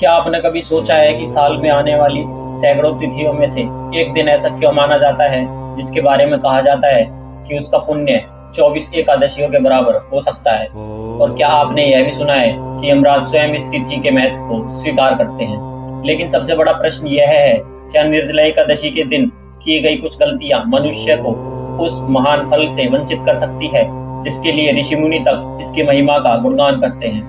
क्या आपने कभी सोचा है कि साल में आने वाली सैकड़ों तिथियों में से एक दिन ऐसा क्यों माना जाता है जिसके बारे में कहा जाता है कि उसका पुण्य 24 एकादशियों के बराबर हो सकता है? और क्या आपने यह भी सुना है कि यमराज स्वयं इस तिथि के महत्व को स्वीकार करते हैं? लेकिन सबसे बड़ा प्रश्न यह है, क्या निर्जला एकादशी के दिन की गई कुछ गलतियां मनुष्य को उस महान फल से वंचित कर सकती है जिसके लिए ऋषि मुनि तक इसकी महिमा का गुणगान करते हैं?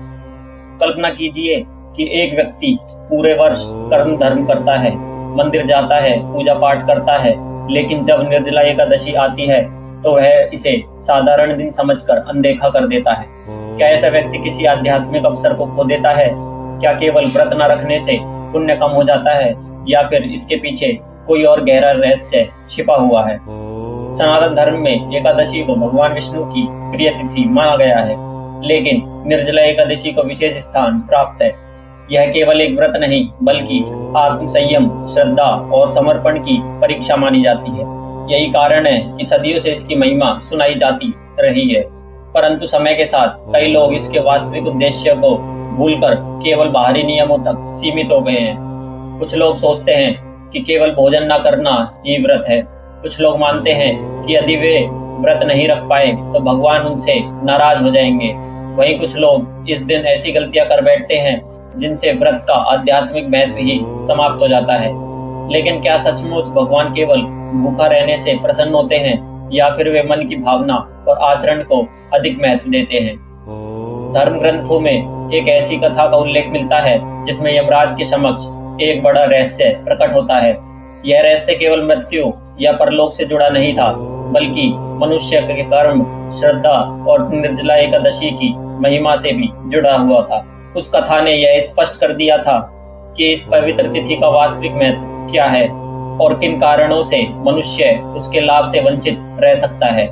कल्पना कीजिए कि एक व्यक्ति पूरे वर्ष कर्म धर्म करता है, मंदिर जाता है, पूजा पाठ करता है, लेकिन जब निर्जला एकादशी आती है तो वह इसे साधारण दिन समझकर अनदेखा कर देता है। क्या ऐसा व्यक्ति किसी आध्यात्मिक अवसर को खो देता है? क्या केवल व्रत न रखने से पुण्य कम हो जाता है, या फिर इसके पीछे कोई और गहरा रहस्य छिपा हुआ है? सनातन धर्म में एकादशी को भगवान विष्णु की प्रिय तिथि माना गया है, लेकिन निर्जला एकादशी को विशेष स्थान प्राप्त है। यह केवल एक व्रत नहीं, बल्कि आत्म संयम, श्रद्धा और समर्पण की परीक्षा मानी जाती है। यही कारण है कि सदियों से इसकी महिमा सुनाई जाती रही है, परंतु समय के साथ कई लोग इसके वास्तविक उद्देश्य को भूलकर केवल बाहरी नियमों तक सीमित हो गए हैं। कुछ लोग सोचते हैं कि केवल भोजन न करना ही व्रत है। कुछ लोग मानते हैं कि यदि वे व्रत नहीं रख पाए तो भगवान उनसे नाराज हो जाएंगे। वहीं कुछ लोग इस दिन ऐसी गलतियां कर बैठते हैं जिनसे व्रत का आध्यात्मिक महत्व ही समाप्त हो जाता है। लेकिन क्या सचमुच भगवान केवल भूखा रहने से प्रसन्न होते हैं, या फिर वे मन की भावना और आचरण को अधिक महत्व देते हैं? धर्म ग्रंथों में एक ऐसी कथा का उल्लेख मिलता है जिसमें यमराज के समक्ष एक बड़ा रहस्य प्रकट होता है। यह रहस्य केवल मृत्यु या परलोक से जुड़ा नहीं था, बल्कि मनुष्य के कर्म, श्रद्धा और निर्जला एकादशी की महिमा से भी जुड़ा हुआ था। उस कथा ने यह स्पष्ट कर दिया था कि इस पवित्र तिथि का वास्तविक महत्व क्या है और किन कारणों से मनुष्य उसके लाभ से वंचित रह सकता है।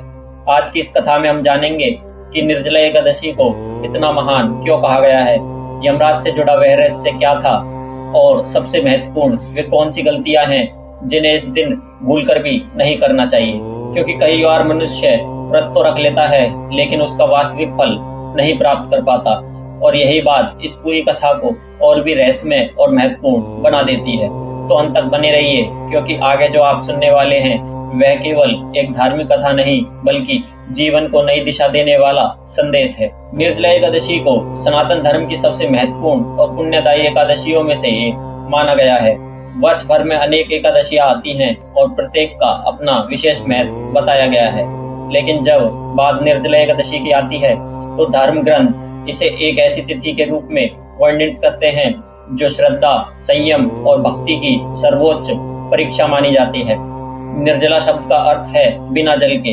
आज की इस कथा में हम जानेंगे कि निर्जला एकादशी को इतना महान क्यों कहा गया है, यमराज से जुड़ा वह रहस्य क्या था, और सबसे महत्वपूर्ण वे कौन सी गलतियां हैं जिन्हें इस दिन भूलकर भी नहीं करना चाहिए। क्योंकि कई बार मनुष्य व्रत तो रख लेता है, लेकिन उसका वास्तविक फल नहीं प्राप्त कर पाता, और यही बात इस पूरी कथा को और भी रहस्यमय और महत्वपूर्ण बना देती है। तो अंत तक बने रहिए, क्योंकि आगे जो आप सुनने वाले हैं वह केवल एक धार्मिक कथा नहीं, बल्कि जीवन को नई दिशा देने वाला संदेश है। निर्जला एकादशी को सनातन धर्म की सबसे महत्वपूर्ण और पुण्यदायी एकादशियों में से एक माना गया है। वर्ष भर में अनेक एकादशियां आती हैं और प्रत्येक का अपना विशेष महत्व बताया गया है, लेकिन जब बात निर्जला एकादशी की आती है तो धर्म ग्रंथ इसे एक ऐसी तिथि के रूप में वर्णित करते हैं जो श्रद्धा, संयम और भक्ति की सर्वोच्च परीक्षा मानी जाती है। निर्जला शब्द का अर्थ है बिना जल के।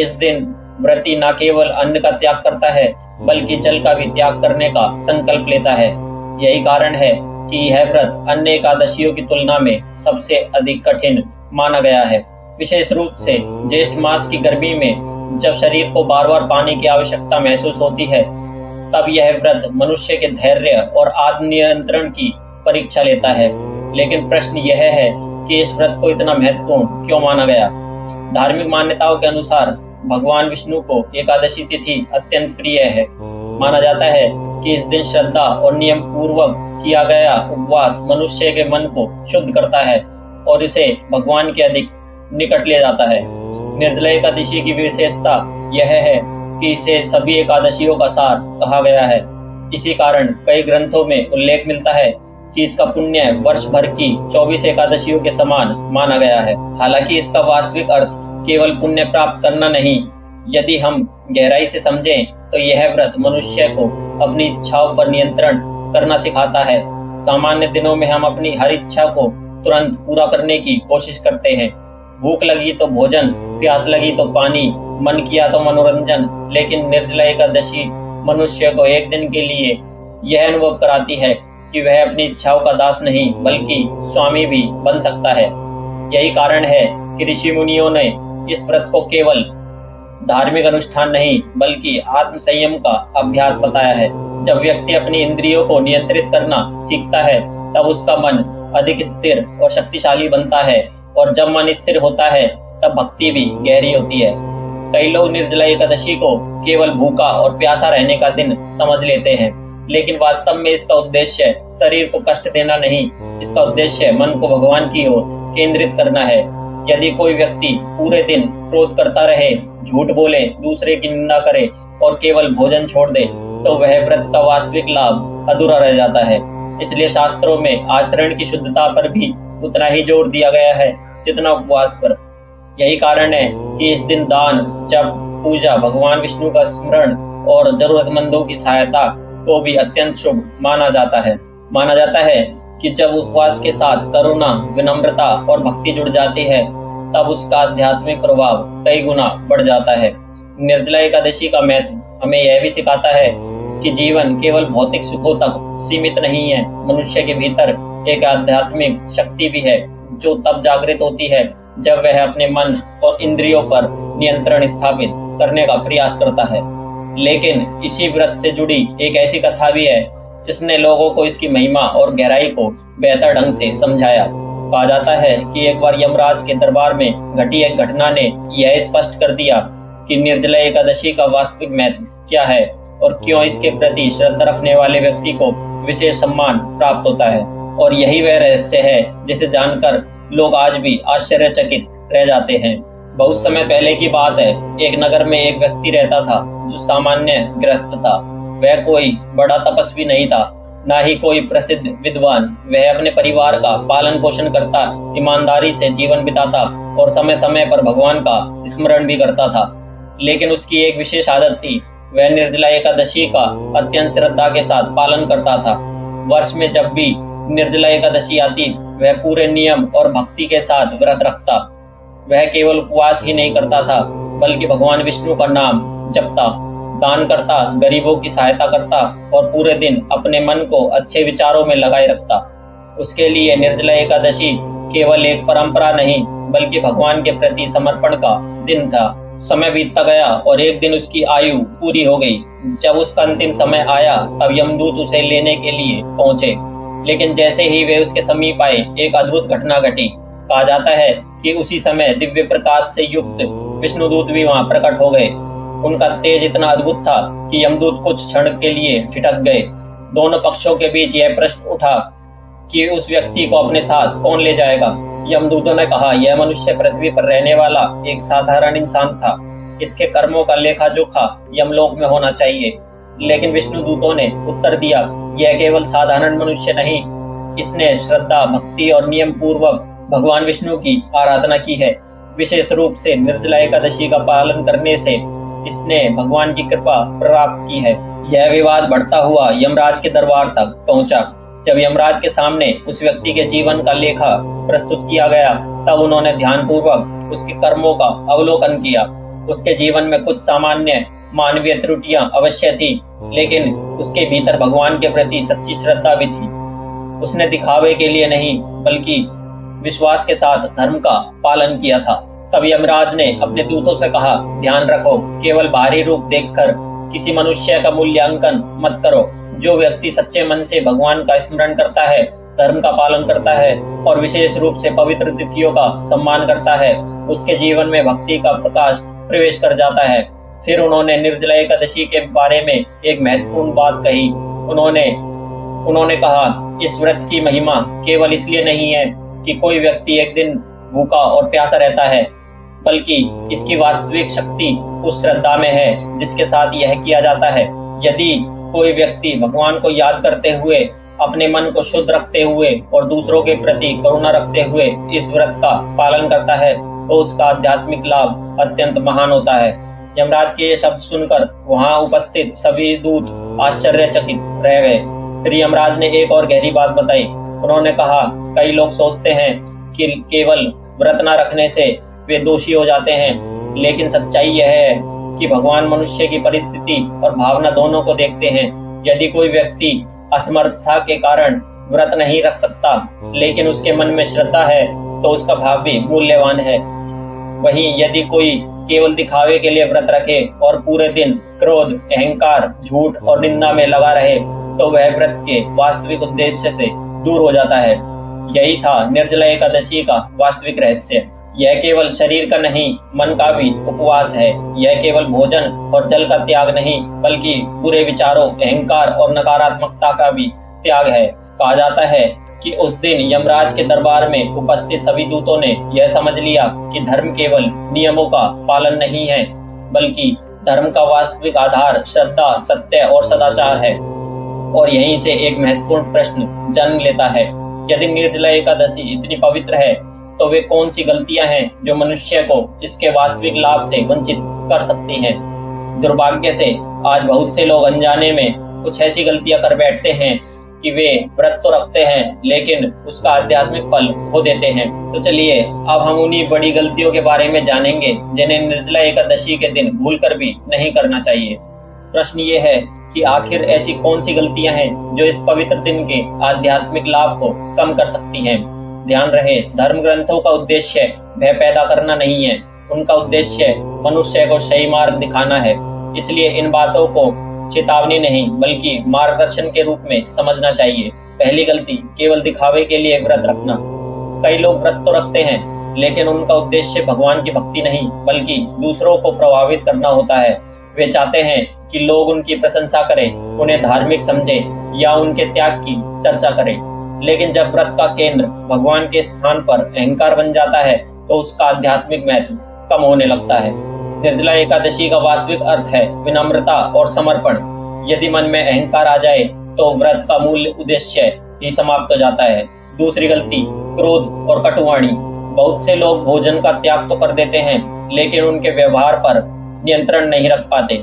इस दिन व्रती न केवल अन्न का त्याग करता है, बल्कि जल का भी त्याग करने का संकल्प लेता है। यही कारण है कि यह व्रत अन्य एकादशियों की तुलना में सबसे अधिक कठिन माना गया है। विशेष रूप से ज्येष्ठ मास की गर्मी में जब शरीर को बार बार पानी की आवश्यकता महसूस होती है, तब यह व्रत मनुष्य के धैर्य और आत्म नियंत्रण की परीक्षा लेता है। लेकिन प्रश्न यह है कि इस व्रत को इतना महत्वपूर्ण क्यों माना गया? धार्मिक मान्यताओं के अनुसार भगवान विष्णु को एकादशी तिथि अत्यंत प्रिय है। माना जाता है कि इस दिन श्रद्धा और नियम पूर्वक किया गया उपवास मनुष्य के मन को शुद्ध करता है और इसे भगवान के अधिक निकट ले जाता है। निर्जला एकादशी की विशेषता यह है कि इसे सभी एकादशियों का सार कहा गया है। इसी कारण कई ग्रंथों में उल्लेख मिलता है कि इसका पुण्य वर्ष भर की 24 एकादशियों के समान माना गया है। हालांकि इसका वास्तविक अर्थ केवल पुण्य प्राप्त करना नहीं, यदि हम गहराई से समझें तो यह व्रत मनुष्य को अपनी इच्छाओं पर नियंत्रण करना सिखाता है। सामान्य दिनों में हम अपनी हर इच्छा को तुरंत पूरा करने की कोशिश करते हैं। भूख लगी तो भोजन, प्यास लगी तो पानी, मन किया तो मनोरंजन। लेकिन निर्जला एकादशी मनुष्य को एक दिन के लिए यह अनुभव कराती है कि वह अपनी इच्छाओं का दास नहीं, बल्कि स्वामी भी बन सकता है। यही कारण है कि ऋषि मुनियों ने इस व्रत को केवल धार्मिक अनुष्ठान नहीं, बल्कि आत्म संयम का अभ्यास बताया है। जब व्यक्ति अपनी इंद्रियों को नियंत्रित करना सीखता है, तब उसका मन अधिक स्थिर और शक्तिशाली बनता है, और जब मन स्थिर होता है तब भक्ति भी गहरी होती है। कई लोग निर्जला एकादशी को केवल भूखा और प्यासा रहने का दिन समझ लेते हैं, लेकिन वास्तव में इसका उद्देश्य शरीर को कष्ट देना नहीं, इसका उद्देश्य मन को भगवान की ओर केंद्रित करना है। यदि कोई व्यक्ति पूरे दिन क्रोध करता रहे, झूठ बोले, दूसरे की निंदा करे और केवल भोजन छोड़ दे, तो वह व्रत का वास्तविक लाभ अधूरा रह जाता है। इसलिए शास्त्रों में आचरण की शुद्धता पर भी उतना ही जोर दिया गया है जितना उपवास पर। यही कारण है कि इस दिन दान, जप, पूजा, भगवान विष्णु का स्मरण और जरूरतमंदों की सहायता को भी अत्यंत शुभ माना जाता है। माना जाता है कि जब उपवास के साथ करुणा, विनम्रता और भक्ति जुड़ जाती है, तब उसका आध्यात्मिक प्रभाव कई गुना बढ़ जाता है। निर्जला एकादशी का महत्व हमें यह भी सिखाता है कि जीवन केवल भौतिक सुखों तक सीमित नहीं है। मनुष्य के भीतर एक आध्यात्मिक शक्ति भी है जो तब जागृत होती है जब वह अपने मन और इंद्रियों पर नियंत्रण स्थापित करने का प्रयास करता है। लेकिन इसी व्रत से जुड़ी एक ऐसी कथा भी है जिसने लोगों को इसकी महिमा और गहराई को बेहतर ढंग से समझाया। कहा जाता है कि एक बार यमराज के दरबार में घटी एक घटना ने यह स्पष्ट कर दिया कि निर्जला एकादशी का वास्तविक महत्व क्या है और क्यों इसके प्रति श्रद्धा रखने वाले व्यक्ति को विशेष सम्मान प्राप्त होता है। और यही वह रहस्य है जिसे जानकर लोग आज भी आश्चर्यचकित रह जाते हैं। बहुत समय पहले की बात है, एक नगर में एक व्यक्ति रहता था जो सामान्य गृहस्थ था। वह कोई बड़ा तपस्वी नहीं था, ना ही कोई प्रसिद्ध विद्वान। वह अपने परिवार का पालन पोषण करता, ईमानदारी से जीवन बिताता और समय समय पर भगवान का स्मरण भी करता था। लेकिन उसकी एक विशेष आदत थी, वह निर्जला एकादशी का अत्यंत श्रद्धा के साथ पालन करता था। वर्ष में जब भी निर्जला एकादशी आती, वह पूरे नियम और भक्ति के साथ व्रत रखता। वह केवल उपवास ही नहीं करता था, बल्कि भगवान विष्णु का नाम जपता, दान करता, गरीबों की सहायता करता और पूरे दिन अपने मन को अच्छे विचारों में लगाए रखता। उसके लिए निर्जला एकादशी केवल एक परंपरा नहीं, बल्कि भगवान के प्रति समर्पण का दिन था। समय बीतता गया और एक दिन उसकी आयु पूरी हो गई। जब उसका अंतिम समय आया, तब यमदूत उसे लेने के लिए पहुंचे। लेकिन जैसे ही वे उसके समीप आए, एक अद्भुत घटना घटी। कहा जाता है कि उसी समय दिव्य प्रकाश से युक्त विष्णुदूत भी वहां प्रकट हो गए। उनका तेज इतना अद्भुत था कि यमदूत कुछ क्षण के लिए ठिठक गए। दोनों पक्षों के बीच यह प्रश्न उठा कि उस व्यक्ति को अपने साथ कौन ले जाएगा। यमदूतों ने कहा, यह मनुष्य पृथ्वी पर रहने वाला एक साधारण इंसान था। इसके कर्मों का लेखा जोखा यमलोक में होना चाहिए। लेकिन विष्णुदूतों ने उत्तर दिया, यह केवल साधारण मनुष्य नहीं, इसने श्रद्धा, भक्ति और नियम पूर्वक भगवान विष्णु की आराधना की है। विशेष रूप से निर्जला एकादशी का पालन करने से इसने भगवान की कृपा प्राप्त की है। यह विवाद बढ़ता हुआ यमराज के दरबार तक पहुंचा। जब यमराज के सामने उस व्यक्ति के जीवन का लेखा प्रस्तुत किया गया, तब उन्होंने ध्यानपूर्वक उसके कर्मों का अवलोकन किया। उसके जीवन में कुछ सामान्य मानवीय त्रुटियां अवश्य थी, लेकिन उसके भीतर भगवान के प्रति सच्ची श्रद्धा भी थी। उसने दिखावे के लिए नहीं, बल्कि विश्वास के साथ धर्म का पालन किया था। तब यमराज ने अपने दूतों से कहा, ध्यान रखो, केवल बाहरी रूप देखकर किसी मनुष्य का मूल्यांकन मत करो। जो व्यक्ति सच्चे मन से भगवान का स्मरण करता है, धर्म का पालन करता है और विशेष रूप से पवित्र तिथियों का सम्मान करता है, उसके जीवन में भक्ति का प्रकाश प्रवेश कर जाता है। फिर उन्होंने निर्जला एकादशी के बारे में एक महत्वपूर्ण बात कही। उन्होंने कहा, इस व्रत की महिमा केवल इसलिए नहीं है कि कोई व्यक्ति एक दिन भूखा और प्यासा रहता है, बल्कि इसकी वास्तविक शक्ति उस श्रद्धा में है जिसके साथ यह किया जाता है। यदि कोई व्यक्ति भगवान को याद करते हुए, अपने मन को शुद्ध रखते हुए और दूसरों के प्रति करुणा रखते हुए इस व्रत का पालन करता है, तो उसका आध्यात्मिक लाभ अत्यंत महान होता है। यमराज के ये शब्द सुनकर वहां उपस्थित सभी दूत आश्चर्यचकित रह गए। फिर यमराज ने एक और गहरी बात बताई। उन्होंने कहा, कई लोग सोचते हैं कि केवल व्रत न रखने से वे दोषी हो जाते हैं, लेकिन सच्चाई यह है कि भगवान मनुष्य की परिस्थिति और भावना दोनों को देखते हैं। यदि कोई व्यक्ति असमर्थता के कारण व्रत नहीं रख सकता, लेकिन उसके मन में श्रद्धा है, तो उसका भाव भी मूल्यवान है। वहीं यदि कोई केवल दिखावे के लिए व्रत रखे और पूरे दिन क्रोध, अहंकार, झूठ और निंदा में लगा रहे, तो वह व्रत के वास्तविक उद्देश्य से दूर हो जाता है। यही था निर्जला एकादशी का वास्तविक रहस्य। यह केवल शरीर का नहीं, मन का भी उपवास है। यह केवल भोजन और जल का त्याग नहीं, बल्कि बुरे विचारों, अहंकार और नकारात्मकता का भी त्याग है। कहा जाता है कि उस दिन यमराज के दरबार में उपस्थित सभी दूतों ने यह समझ लिया कि धर्म केवल नियमों का पालन नहीं है, बल्कि धर्म का वास्तविक आधार श्रद्धा, सत्य और सदाचार है। और यहीं से एक महत्वपूर्ण प्रश्न जन्म लेता है, यदि निर्जला एकादशी इतनी पवित्र है, तो वे कौन सी गलतियां हैं जो मनुष्य को इसके वास्तविक लाभ से वंचित कर सकती हैं। दुर्भाग्य से आज बहुत से लोग अनजाने में कुछ ऐसी गलतियां कर बैठते हैं कि वे व्रत तो रखते हैं, लेकिन उसका आध्यात्मिक फल खो देते हैं। तो चलिए अब हम उन्हीं बड़ी गलतियों के बारे में जानेंगे जिन्हें निर्जला एकादशी के दिन भूलकर भी नहीं करना चाहिए। प्रश्न ये है कि आखिर ऐसी कौन सी गलतियां हैं जो इस पवित्र दिन के आध्यात्मिक लाभ को कम कर सकती हैं। ध्यान रहे, धर्म ग्रंथों का उद्देश्य भय पैदा करना नहीं है, उनका उद्देश्य मनुष्य को सही मार्ग दिखाना है। इसलिए इन बातों को चेतावनी नहीं, बल्कि मार्गदर्शन के रूप में समझना चाहिए। पहली गलती, केवल दिखावे के लिए व्रत रखना। कई लोग व्रत तो रखते हैं, लेकिन उनका उद्देश्य भगवान की भक्ति नहीं, बल्कि दूसरों को प्रभावित करना होता है। वे चाहते हैं कि लोग उनकी प्रशंसा करें, उन्हें धार्मिक समझें या उनके त्याग की चर्चा करें। लेकिन जब व्रत का केंद्र भगवान के स्थान पर अहंकार बन जाता है, तो उसका आध्यात्मिक महत्व कम होने लगता है। निर्जला एकादशी का वास्तविक अर्थ है विनम्रता और समर्पण। यदि मन में अहंकार आ जाए, तो व्रत का मूल उद्देश्य ही समाप्त हो जाता है। दूसरी गलती, क्रोध और कटुवाणी। बहुत से लोग भोजन का त्याग तो कर देते हैं, लेकिन उनके व्यवहार पर नियंत्रण नहीं रख पाते।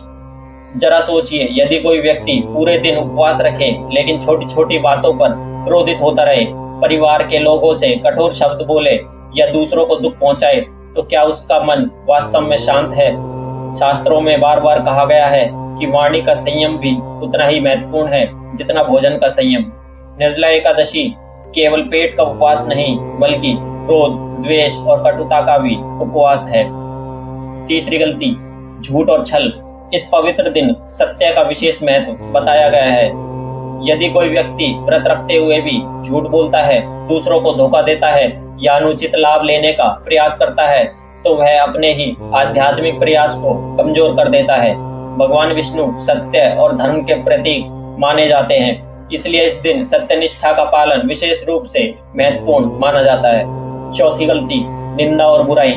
जरा सोचिए, यदि कोई व्यक्ति पूरे दिन उपवास रखे, लेकिन छोटी छोटी बातों पर क्रोधित होता रहे, परिवार के लोगों से कठोर शब्द बोले या दूसरों को दुख पहुंचाए, तो क्या उसका मन वास्तव में शांत है। शास्त्रों में बार बार कहा गया है कि वाणी का संयम भी उतना ही महत्वपूर्ण है जितना भोजन का संयम। निर्जला एकादशी केवल पेट का उपवास नहीं, बल्कि क्रोध, द्वेष और कटुता का भी उपवास है। तीसरी गलती, झूठ और छल। इस पवित्र दिन सत्य का विशेष महत्व बताया गया है। यदि कोई व्यक्ति व्रत रखते हुए भी झूठ बोलता है, दूसरों को धोखा देता है या अनुचित लाभ लेने का प्रयास करता है, तो वह अपने ही आध्यात्मिक प्रयास को कमजोर कर देता है। भगवान विष्णु सत्य और धर्म के प्रतीक माने जाते हैं, इसलिए इस दिन सत्यनिष्ठा का पालन विशेष रूप से महत्वपूर्ण माना जाता है। चौथी गलती, निंदा और बुराई।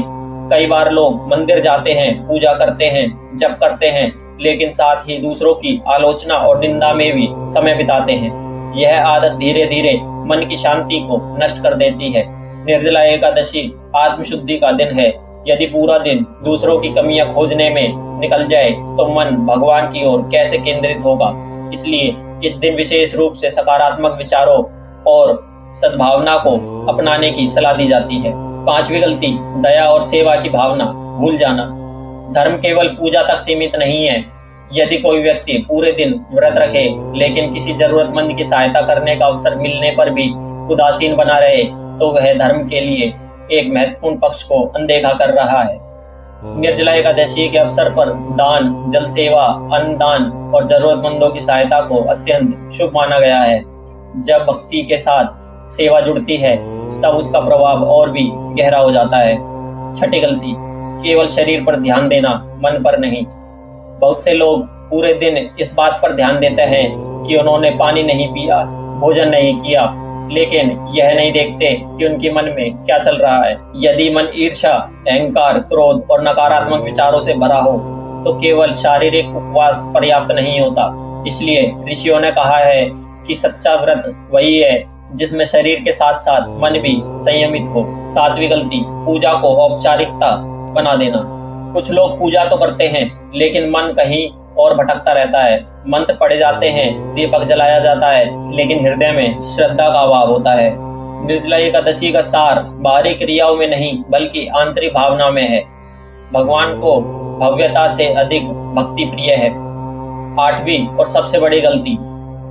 कई बार लोग मंदिर जाते हैं, पूजा करते हैं, जप करते हैं, लेकिन साथ ही दूसरों की आलोचना और निंदा में भी समय बिताते हैं। यह आदत धीरे धीरे मन की शांति को नष्ट कर देती है। निर्जला एकादशी आत्मशुद्धि का दिन है। यदि पूरा दिन दूसरों की कमियां खोजने में निकल जाए, तो मन भगवान की ओर कैसे केंद्रित होगा। इसलिए इस दिन विशेष रूप से सकारात्मक विचारों और सद्भावना को अपनाने की सलाह दी जाती है। पांचवी गलती, दया और सेवा की भावना भूल जाना। धर्म केवल पूजा तक सीमित नहीं है। यदि कोई व्यक्ति पूरे दिन व्रत रखे, लेकिन किसी जरूरतमंद की सहायता करने का अवसर मिलने पर भी उदासीन बना रहे, तो वह धर्म के लिए एक महत्वपूर्ण पक्ष को अनदेखा कर रहा है। निर्जला एकादशी के अवसर पर दान, जल सेवा, अन्नदान और जरूरतमंदों की सहायता को अत्यंत शुभ माना गया है। जब भक्ति के साथ सेवा जुड़ती है, तब उसका प्रभाव और भी गहरा हो जाता है। छठी गलती, केवल शरीर पर ध्यान देना, मन पर नहीं। बहुत से लोग पूरे दिन इस बात पर ध्यान देते हैं कि उन्होंने पानी नहीं पिया, भोजन नहीं किया, लेकिन यह नहीं देखते कि उनके मन में क्या चल रहा है। यदि मन ईर्ष्या, अहंकार, क्रोध और नकारात्मक विचारों से भरा हो, तो केवल शारीरिक उपवास पर्याप्त नहीं होता। इसलिए ऋषियों ने कहा है कि सच्चा व्रत वही है जिसमें शरीर के साथ साथ मन भी संयमित हो। सातवीं गलती, पूजा को औपचारिकता बना देना। कुछ लोग पूजा तो करते हैं, लेकिन मन कहीं और भटकता रहता है। मंत्र पढ़े जाते हैं, दीपक जलाया जाता है, लेकिन हृदय में श्रद्धा का अभाव होता है। निर्जला एकादशी का सार बाहरी क्रियाओं में नहीं, बल्कि आंतरिक भावना में है। भगवान को भव्यता से अधिक भक्ति प्रिय है। आठवीं और सबसे बड़ी गलती,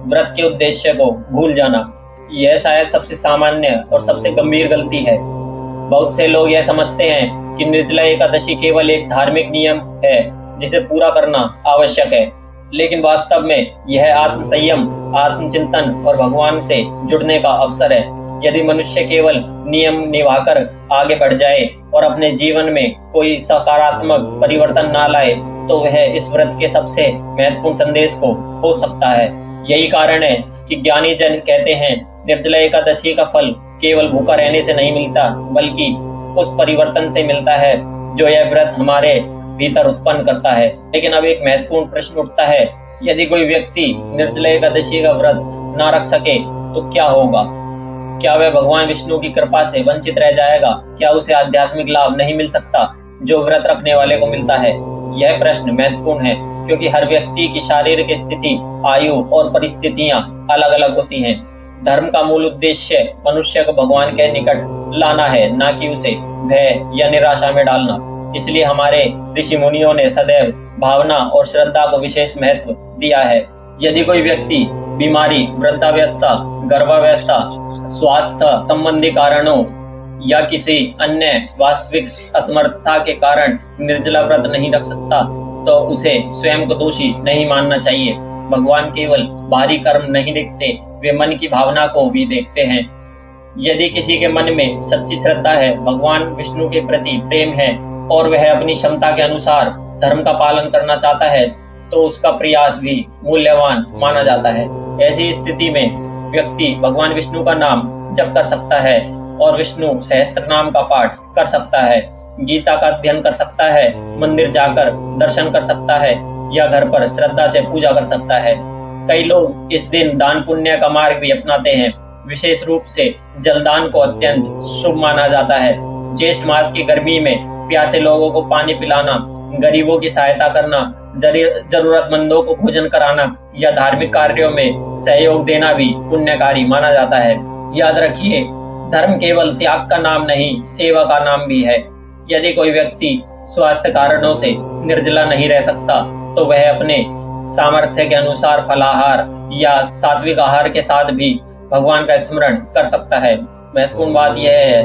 व्रत के उद्देश्य को भूल जाना। यह शायद सबसे सामान्य और सबसे गंभीर गलती है। बहुत से लोग यह समझते हैं कि निर्जला एकादशी केवल एक धार्मिक नियम है जिसे पूरा करना आवश्यक है, लेकिन वास्तव में यह आत्म संयम, आत्मचिंतन और भगवान से जुड़ने का अवसर है। यदि मनुष्य केवल नियम निभाकर आगे बढ़ जाए, और अपने जीवन में कोई सकारात्मक परिवर्तन ना लाए तो वह इस व्रत के सबसे महत्वपूर्ण संदेश को खो सकता है। यही कारण है कि ज्ञानी जन कहते हैं निर्जला एकादशी का फल केवल भूखा रहने से नहीं मिलता, बल्कि उस परिवर्तन से मिलता है जो यह व्रत हमारे भीतर उत्पन्न करता है। लेकिन अब एक महत्वपूर्ण प्रश्न उठता है, यदि कोई व्यक्ति निर्जला एकादशी का व्रत ना रख सके तो क्या होगा? क्या वह भगवान विष्णु की कृपा से वंचित रह जाएगा? क्या उसे आध्यात्मिक लाभ नहीं मिल सकता जो व्रत रखने वाले को मिलता है? यह प्रश्न महत्वपूर्ण है क्योंकि हर व्यक्ति की शारीरिक स्थिति, आयु और परिस्थितियां अलग अलग होती हैं। धर्म का मूल उद्देश्य मनुष्य को भगवान के निकट लाना है, ना कि उसे भय या निराशा में डालना। इसलिए हमारे ऋषि मुनियों ने सदैव भावना और श्रद्धा को विशेष महत्व दिया है। यदि कोई व्यक्ति बीमारी, वृद्धावस्था, गर्भावस्था, स्वास्थ्य संबंधी कारणों या किसी अन्य वास्तविक असमर्थता के कारण निर्जला व्रत नहीं रख सकता तो उसे स्वयं को दोषी नहीं मानना चाहिए। भगवान केवल बाहरी कर्म नहीं देखते, वे मन की भावना को भी देखते हैं। यदि किसी के मन में सच्ची श्रद्धा है, भगवान विष्णु के प्रति प्रेम है और वह अपनी क्षमता के अनुसार धर्म का पालन करना चाहता है तो उसका प्रयास भी मूल्यवान माना जाता है। ऐसी स्थिति में व्यक्ति भगवान विष्णु का नाम जप कर सकता है और विष्णु सहस्त्र नाम का पाठ कर सकता है, गीता का अध्ययन कर सकता है, मंदिर जाकर दर्शन कर सकता है या घर पर श्रद्धा से पूजा कर सकता है। कई लोग इस दिन दान पुण्य का मार्ग भी अपनाते हैं। विशेष रूप से जलदान को अत्यंत शुभ माना जाता है। ज्येष्ठ मास की गर्मी में प्यासे लोगों को पानी पिलाना, गरीबों की सहायता करना, जरूरतमंदों को भोजन कराना या धार्मिक कार्यों में सहयोग देना भी पुण्यकारी माना जाता है। याद रखिए, धर्म केवल त्याग का नाम नहीं, सेवा का नाम भी है। यदि कोई व्यक्ति स्वास्थ्य कारणों से निर्जला नहीं रह सकता तो वह अपने सामर्थ्य के अनुसार फलाहार या सात्विक आहार के साथ भी भगवान का स्मरण कर सकता है। महत्वपूर्ण बात यह है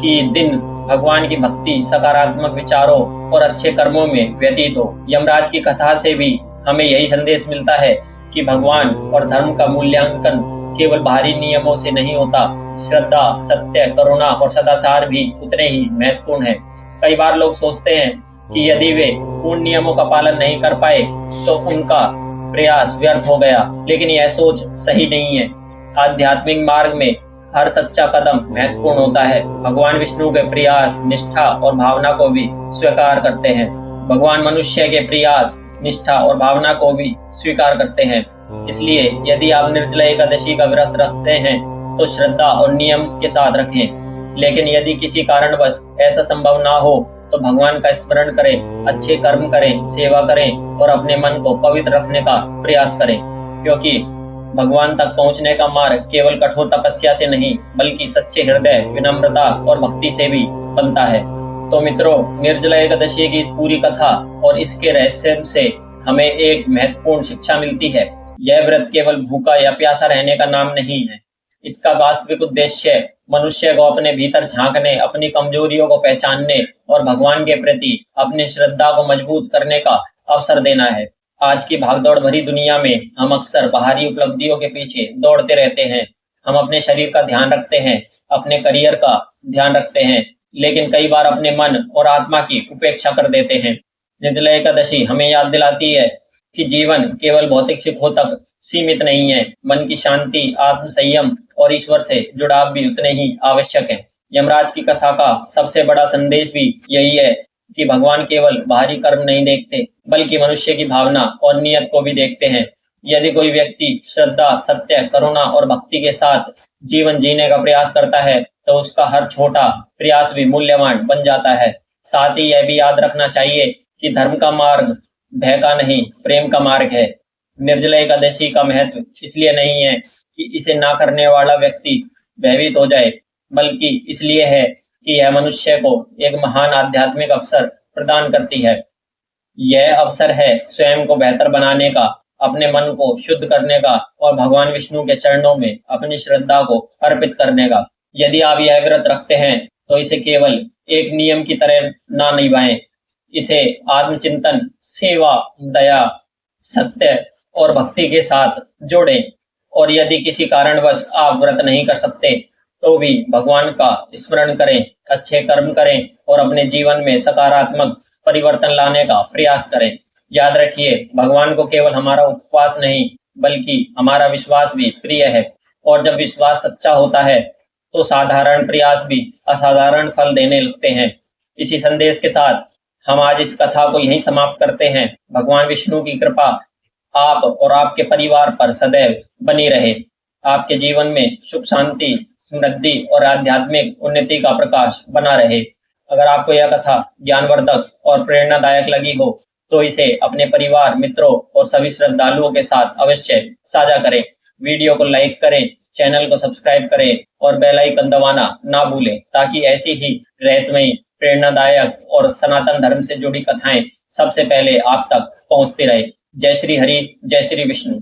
कि दिन भगवान की भक्ति, सकारात्मक विचारों और अच्छे कर्मों में व्यतीत हो। यमराज की कथा से भी हमें यही संदेश मिलता है कि भगवान और धर्म का मूल्यांकन केवल बाहरी नियमों से नहीं होता। श्रद्धा, सत्य, करुणा और सदाचार भी उतने ही महत्वपूर्ण हैं। कई बार लोग सोचते हैं कि यदि वे उन नियमों का पालन नहीं कर पाए तो उनका प्रयास व्यर्थ हो गया, लेकिन यह सोच सही नहीं है। आध्यात्मिक मार्ग में हर सच्चा कदम महत्वपूर्ण होता है। भगवान विष्णु के प्रयास, निष्ठा और भावना को भी स्वीकार करते हैं। भगवान मनुष्य के प्रयास, निष्ठा और भावना को भी स्वीकार करते हैं। इसलिए यदि आप निर्जला एकादशी का व्रत रखते हैं तो श्रद्धा और नियम के साथ रखें। लेकिन यदि किसी कारणवश ऐसा संभव ना हो तो भगवान का स्मरण करें, अच्छे कर्म करें, सेवा करें और अपने मन को पवित्र रखने का प्रयास करें, क्योंकि भगवान तक पहुंचने का मार्ग केवल कठोर तपस्या से नहीं बल्कि सच्चे हृदय, विनम्रता और भक्ति से भी बनता है। तो मित्रों, निर्जला एकादशी की इस पूरी कथा और इसके रहस्य से हमें एक महत्वपूर्ण शिक्षा मिलती है। यह व्रत केवल भूखा या प्यासा रहने का नाम नहीं है। इसका वास्तविक उद्देश्य मनुष्य को अपने भीतर झांकने, अपनी कमजोरियों को पहचानने और भगवान के प्रति अपनी श्रद्धा को मजबूत करने का अवसर देना है। आज की भागदौड़ भरी दुनिया में हम अक्सर बाहरी उपलब्धियों के पीछे दौड़ते रहते हैं। हम अपने शरीर का ध्यान रखते हैं, अपने करियर का ध्यान रखते हैं, लेकिन कई बार अपने मन और आत्मा की उपेक्षा कर देते हैं। निर्जला एकादशी हमें याद दिलाती है कि जीवन केवल भौतिक सुखों तक सीमित नहीं है। मन की शांति, आत्म संयम और ईश्वर से जुड़ाव भी उतने ही आवश्यक है। यमराज की कथा का सबसे बड़ा संदेश भी यही है कि भगवान केवल बाहरी कर्म नहीं देखते बल्कि मनुष्य की भावना और नियत को भी देखते हैं। यदि कोई व्यक्ति श्रद्धा, सत्य, करुणा और भक्ति के साथ जीवन जीने का प्रयास करता है तो उसका हर छोटा प्रयास भी मूल्यवान बन जाता है। साथ ही यह भी याद रखना चाहिए कि धर्म का मार्ग भय का नहीं, प्रेम का मार्ग है। निर्जला एकादशी का महत्व इसलिए नहीं है कि इसे ना करने वाला व्यक्ति भयभीत हो जाए, बल्कि इसलिए है कि यह मनुष्य को एक महान आध्यात्मिक अवसर प्रदान करती है। यह अवसर है स्वयं को बेहतर बनाने का, अपने मन को शुद्ध करने का और भगवान विष्णु के चरणों में अपनी श्रद्धा को अर्पित करने का। यदि आप यह व्रत रखते हैं तो इसे केवल एक नियम की तरह ना निभाएं, इसे आत्मचिंतन, सेवा, दया, सत्य और भक्ति के साथ जोड़ें। और यदि किसी कारणवश आप व्रत नहीं कर सकते तो भी भगवान का स्मरण करें, अच्छे कर्म करें और अपने जीवन में सकारात्मक परिवर्तन लाने का प्रयास करें। याद रखिए, भगवान को केवल हमारा उपवास नहीं बल्कि हमारा विश्वास भी प्रिय है, और जब विश्वास सच्चा होता है तो साधारण प्रयास भी असाधारण फल देने लगते हैं। इसी संदेश के साथ हम आज इस कथा को यहीं समाप्त करते हैं। भगवान विष्णु की कृपा आप और आपके परिवार पर सदैव बनी रहे। आपके जीवन में सुख शांति, समृद्धि और आध्यात्मिक उन्नति का प्रकाश बना रहे। अगर आपको यह कथा ज्ञानवर्धक और प्रेरणादायक लगी हो तो इसे अपने परिवार, मित्रों और सभी श्रद्धालुओं के साथ अवश्य साझा करें। वीडियो को लाइक करें, चैनल को सब्सक्राइब करें और बेल आइकन दबाना ना भूलें, ताकि ऐसी ही रहस्यमयी, प्रेरणादायक और सनातन धर्म से जुड़ी कथाएं सबसे पहले आप तक पहुंचती रहे। जय श्री हरि, जय श्री विष्णु।